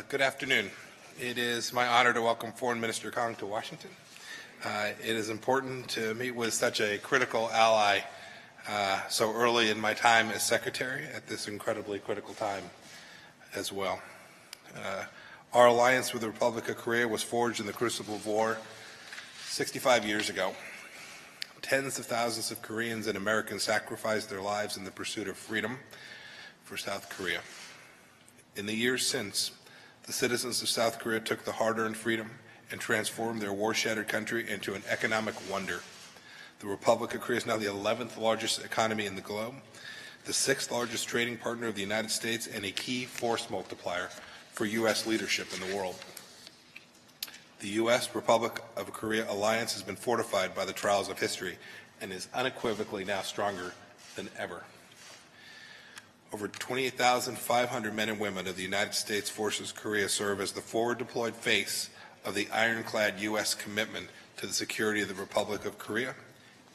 Good afternoon. It is my honor to welcome Foreign Minister Kang to Washington. It is important to meet with such a critical ally so early in my time as Secretary at this incredibly critical time as well. Our alliance with the Republic of Korea was forged in the crucible of war 65 years ago. Tens of thousands of Koreans and Americans sacrificed their lives in the pursuit of freedom for South Korea. In the years since, the citizens of South Korea took the hard-earned freedom and transformed their war-shattered country into an economic wonder. The Republic of Korea is now the 11th largest economy in the globe, the 6th largest trading partner of the United States, and a key force multiplier for U.S. leadership in the world. The U.S. Republic of Korea alliance has been fortified by the trials of history and is unequivocally now stronger than ever. Over 28,500 men and women of the United States Forces Korea serve as the forward-deployed face of the ironclad U.S. commitment to the security of the Republic of Korea,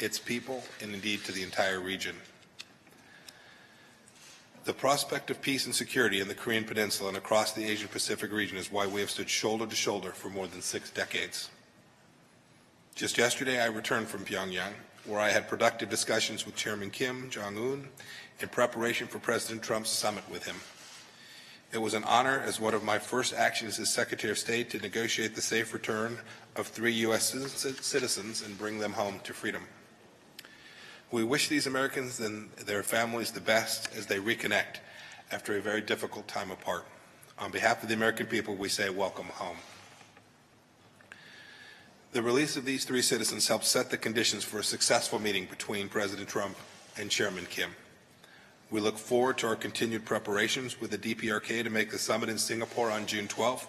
its people, and indeed to the entire region. The prospect of peace and security in the Korean Peninsula and across the Asia-Pacific region is why we have stood shoulder to shoulder for more than 6 decades. Just yesterday, I returned from Pyongyang, where I had productive discussions with Chairman Kim Jong-un in preparation for President Trump's summit with him. It was an honor as one of my first actions as Secretary of State to negotiate the safe return of 3 U.S. citizens and bring them home to freedom. We wish these Americans and their families the best as they reconnect after a very difficult time apart. On behalf of the American people, we say welcome home. The release of these 3 citizens helped set the conditions for a successful meeting between President Trump and Chairman Kim. We look forward to our continued preparations with the DPRK to make the summit in Singapore on June 12th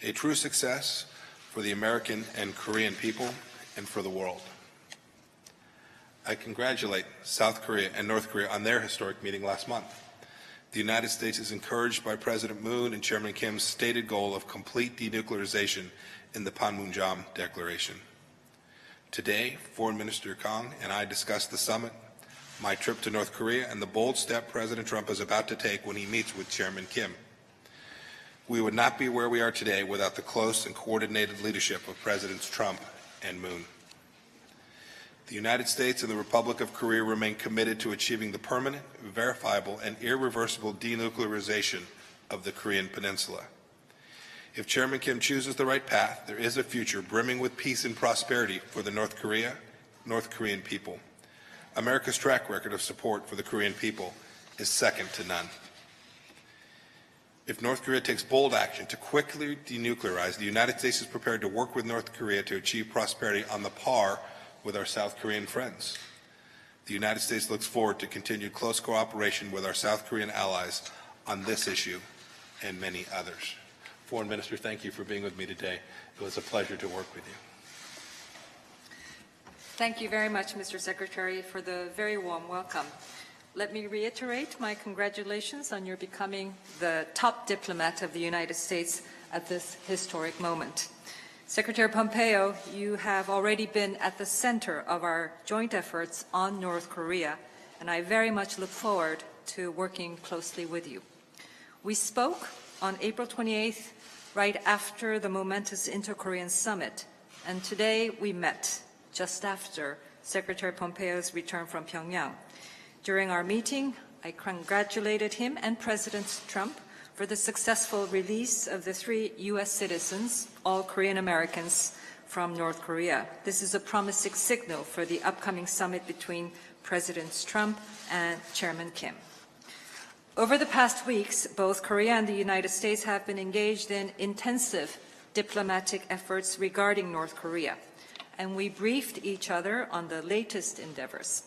a true success for the American and Korean people and for the world. I congratulate South Korea and North Korea on their historic meeting last month. The United States is encouraged by President Moon and Chairman Kim's stated goal of complete denuclearization in the Panmunjom Declaration. Today, Foreign Minister Kang and I discussed the summit, my trip to North Korea, and the bold step President Trump is about to take when he meets with Chairman Kim. We would not be where we are today without the close and coordinated leadership of Presidents Trump and Moon. The United States and the Republic of Korea remain committed to achieving the permanent, verifiable, and irreversible denuclearization of the Korean Peninsula. If Chairman Kim chooses the right path, there is a future brimming with peace and prosperity for the North Korean people. America's track record of support for the Korean people is second to none. If North Korea takes bold action to quickly denuclearize, the United States is prepared to work with North Korea to achieve prosperity on the par with our South Korean friends. The United States looks forward to continued close cooperation with our South Korean allies on this issue and many others. Foreign Minister, thank you for being with me today. It was a pleasure to work with you. Thank you very much, Mr. Secretary, for the very warm welcome. Let me reiterate my congratulations on your becoming the top diplomat of the United States at this historic moment. Secretary Pompeo, you have already been at the center of our joint efforts on North Korea, and I very much look forward to working closely with you. We spoke on April 28th, right after the momentous Inter-Korean Summit, and today we met just after Secretary Pompeo's return from Pyongyang. During our meeting, I congratulated him and President Trump for the successful release of the 3 U.S. citizens, all Korean Americans, from North Korea. This is a promising signal for the upcoming summit between Presidents Trump and Chairman Kim. Over the past weeks, both Korea and the United States have been engaged in intensive diplomatic efforts regarding North Korea, and we briefed each other on the latest endeavors,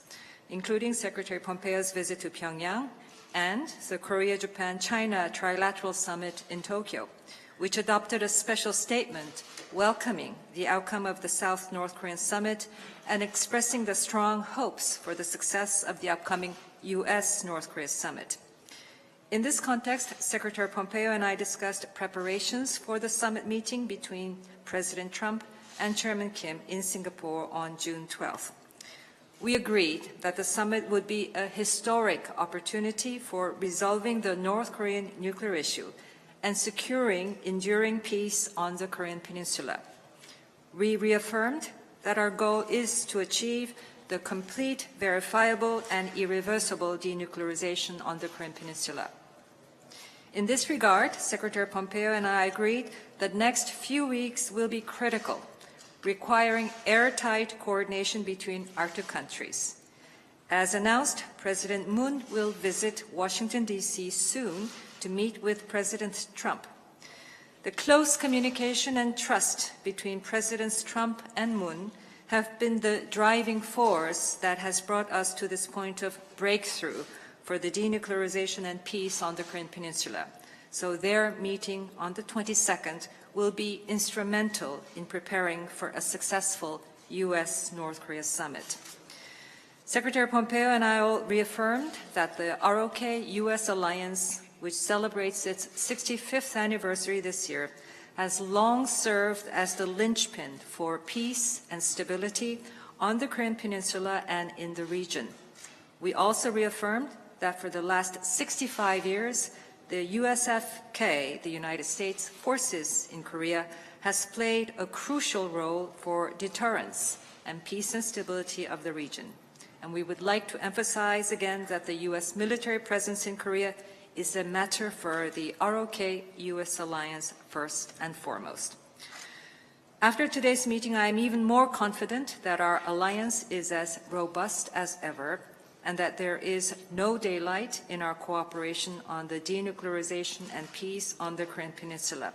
including Secretary Pompeo's visit to Pyongyang and the Korea-Japan-China Trilateral Summit in Tokyo, which adopted a special statement welcoming the outcome of the South-North Korean Summit and expressing the strong hopes for the success of the upcoming U.S.-North Korea Summit. In this context, Secretary Pompeo and I discussed preparations for the summit meeting between President Trump and Chairman Kim in Singapore on June 12th. We agreed that the summit would be a historic opportunity for resolving the North Korean nuclear issue and securing enduring peace on the Korean Peninsula. We reaffirmed that our goal is to achieve the complete, verifiable, and irreversible denuclearization on the Korean Peninsula. In this regard, Secretary Pompeo and I agreed that next few weeks will be critical, requiring airtight coordination between our two countries. As announced, President Moon will visit Washington, D.C. soon to meet with President Trump. The close communication and trust between Presidents Trump and Moon have been the driving force that has brought us to this point of breakthrough for the denuclearization and peace on the Korean Peninsula. So their meeting on the 22nd will be instrumental in preparing for a successful U.S.-North Korea summit. Secretary Pompeo and I all reaffirmed that the ROK-U.S. alliance, which celebrates its 65th anniversary this year, has long served as the linchpin for peace and stability on the Korean Peninsula and in the region. We also reaffirmed that for the last 65 years, the USFK, the United States Forces in Korea, has played a crucial role for deterrence and peace and stability of the region. And we would like to emphasize again that the U.S. military presence in Korea is a matter for the ROK-U.S. alliance first and foremost. After today's meeting, I am even more confident that our alliance is as robust as ever, and that there is no daylight in our cooperation on the denuclearization and peace on the Korean Peninsula.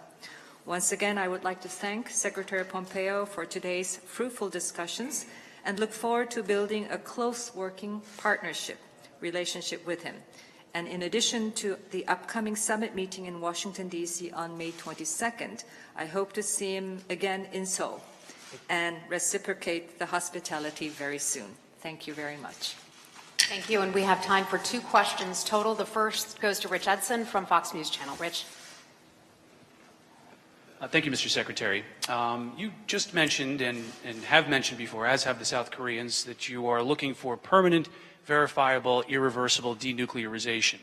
Once again, I would like to thank Secretary Pompeo for today's fruitful discussions and look forward to building a close working relationship with him. And in addition to the upcoming summit meeting in Washington, D.C. on May 22nd, I hope to see him again in Seoul and reciprocate the hospitality very soon. Thank you very much. Thank you, and we have time for 2 questions total. The first goes to Rich Edson from Fox News Channel. Rich. Thank you, Mr. Secretary. You just mentioned and have mentioned before, as have the South Koreans, that you are looking for permanent, verifiable, irreversible denuclearization.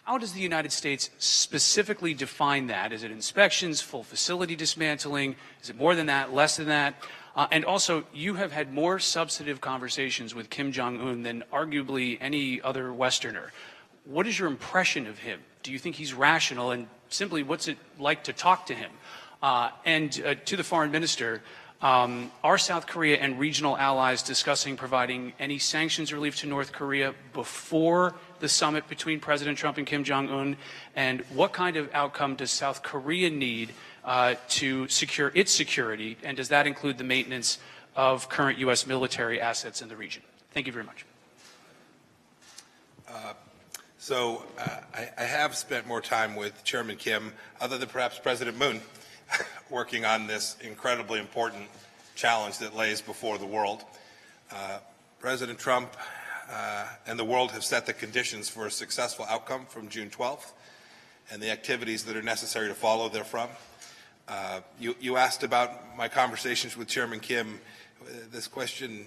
How does the United States specifically define that? Is it inspections, full facility dismantling? Is it more than that, less than that? And also, you have had more substantive conversations with Kim Jong-un than arguably any other Westerner. What is your impression of him? Do you think he's rational? And simply, what's it like to talk to him? And to the foreign minister, are South Korea and regional allies discussing providing any sanctions relief to North Korea before the summit between President Trump and Kim Jong-un? And what kind of outcome does South Korea need to secure its security? And does that include the maintenance of current U.S. military assets in the region? Thank you very much. I have spent more time with Chairman Kim, other than perhaps President Moon, working on this incredibly important challenge that lays before the world. President Trump and the world have set the conditions for a successful outcome from June 12th and the activities that are necessary to follow therefrom. You asked about my conversations with Chairman Kim. This question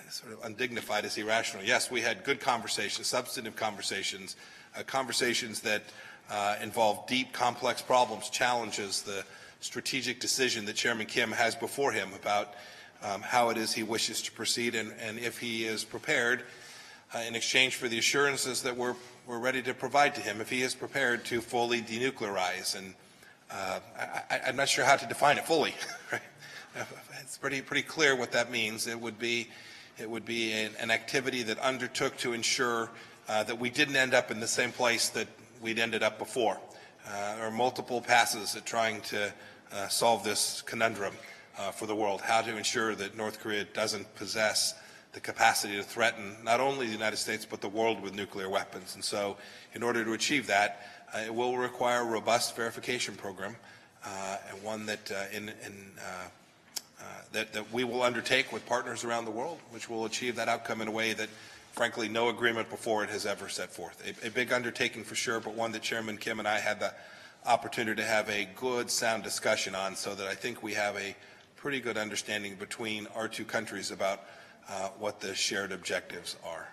is sort of undignified as irrational. Yes, we had good conversations, substantive conversations, conversations that involve deep, complex problems, challenges, the strategic decision that Chairman Kim has before him about how it is he wishes to proceed and if he is prepared in exchange for the assurances that we're ready to provide to him, if he is prepared to fully denuclearize. And I'm not sure how to define it fully. Right? It's pretty clear what that means. It would be an activity that undertook to ensure that we didn't end up in the same place that we'd ended up before. There are multiple passes at trying to solve this conundrum for the world, how to ensure that North Korea doesn't possess the capacity to threaten not only the United States but the world with nuclear weapons. And so in order to achieve that, it will require a robust verification program and one that, that we will undertake with partners around the world, which will achieve that outcome in a way that, frankly, no agreement before it has ever set forth. A big undertaking for sure, but one that Chairman Kim and I had the opportunity to have a good, sound discussion on, so that I think we have a pretty good understanding between our two countries about what the shared objectives are.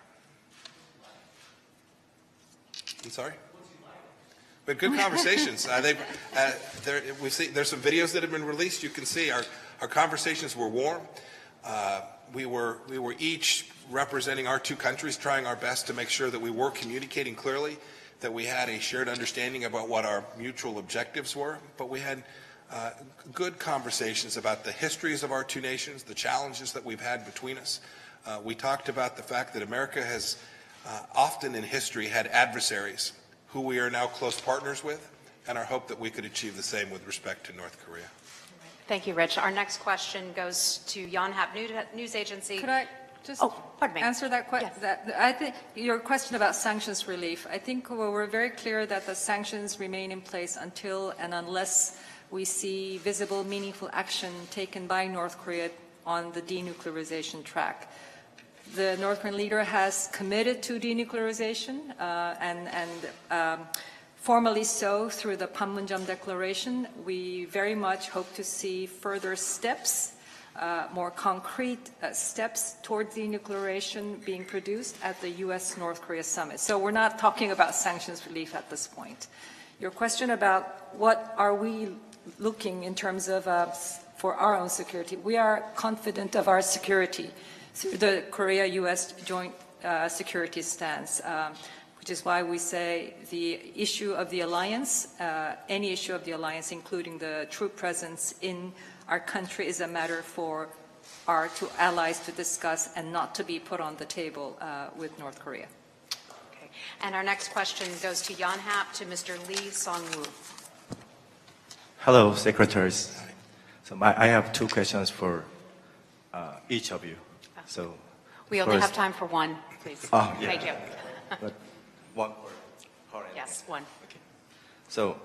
I'm sorry? But good conversations. There's some videos that have been released. You can see our conversations were warm. We were each representing our two countries, trying our best to make sure that we were communicating clearly, that we had a shared understanding about what our mutual objectives were. But we had good conversations about the histories of our two nations, the challenges that we've had between us. We talked about the fact that America has often in history had adversaries who we are now close partners with, and our hope that we could achieve the same with respect to North Korea. Thank you, Rich. Our next question goes to Yonhap News Agency. Could I just pardon me. answer that question? Yes. I think your question about sanctions relief, I think we're very clear that the sanctions remain in place until and unless we see visible, meaningful action taken by North Korea on the denuclearization track. The North Korean leader has committed to denuclearization and formally so through the Panmunjom Declaration. We very much hope to see further steps, more concrete steps towards denuclearization being produced at the U.S.-North Korea summit. So we're not talking about sanctions relief at this point. Your question about what are we looking in terms of for our own security, we are confident of our security through the Korea-U.S. joint security stance, which is why we say the issue of the alliance, any issue of the alliance, including the troop presence in our country, is a matter for our two allies to discuss and not to be put on the table with North Korea. Okay. And our next question goes to Yonhap, to Mr. Lee Song-woo. Hello, secretaries. So I have two questions for each of you. So we only first, have time for one, please. Oh, yeah. Thank you. But one for her. Yes, one. Okay. So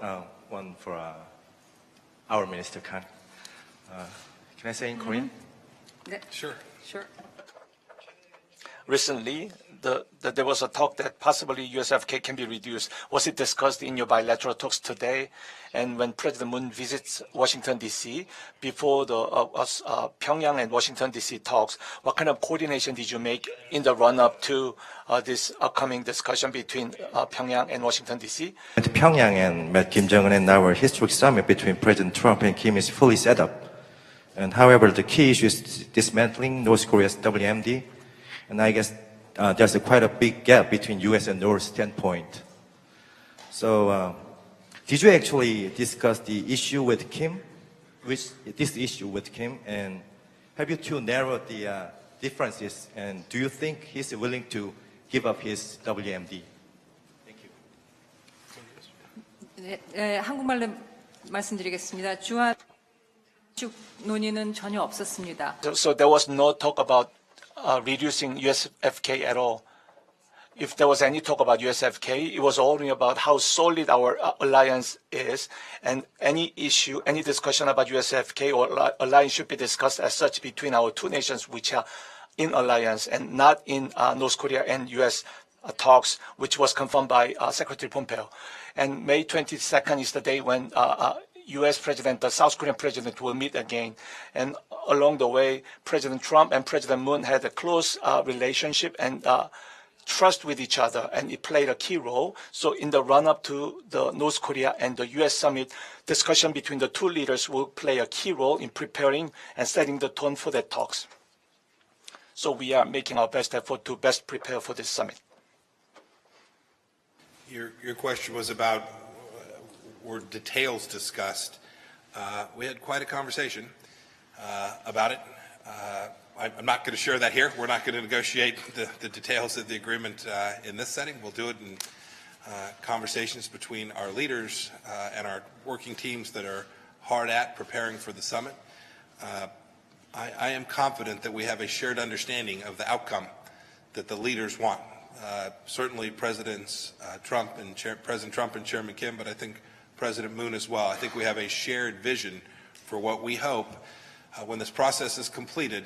one for our Minister Kang. Can I say in Korean? Sure. Sure. Recently, there was a talk that possibly USFK can be reduced. Was it discussed in your bilateral talks today? And when President Moon visits Washington, D.C., before the Pyongyang and Washington, D.C. talks, what kind of coordination did you make in the run-up to this upcoming discussion between Pyongyang and Washington, D.C.? At Pyongyang and met Kim Jong-un, and our historic summit between President Trump and Kim is fully set up. And however, the key issue is dismantling North Korea's WMD. And I guess there's quite a big gap between U.S. and North standpoint. So did you actually discuss the issue with Kim, and have you two narrowed the differences, and do you think he's willing to give up his WMD? Thank you. 한국말로 말씀드리겠습니다. 주한 논의는 전혀 없었습니다. So there was no talk about reducing USFK at all. If there was any talk about USFK, it was only about how solid our alliance is, and any issue, any discussion about USFK or alliance should be discussed as such between our two nations which are in alliance, and not in North Korea and US talks, which was confirmed by Secretary Pompeo. And May 22nd is the day when U.S. President, the South Korean President will meet again. And along the way, President Trump and President Moon had a close relationship and trust with each other, and it played a key role. So in the run-up to the North Korea and the U.S. summit, discussion between the two leaders will play a key role in preparing and setting the tone for the talks. So we are making our best effort to best prepare for this summit. Your question was about were details discussed. We had quite a conversation about it. I'm not going to share that here. We're not going to negotiate the details of the agreement in this setting. We'll do it in conversations between our leaders and our working teams that are hard at preparing for the summit. I am confident that we have a shared understanding of the outcome that the leaders want. Certainly President Trump and Chairman Kim, but I think President Moon as well. I think we have a shared vision for what we hope when this process is completed,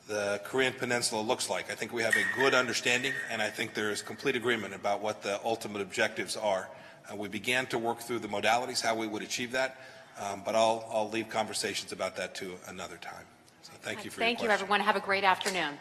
the Korean Peninsula looks like. I think we have a good understanding, and I think there is complete agreement about what the ultimate objectives are. We began to work through the modalities, how we would achieve that, but I'll leave conversations about that to another time. So thank you for your question. Thank you, everyone. Have a great afternoon.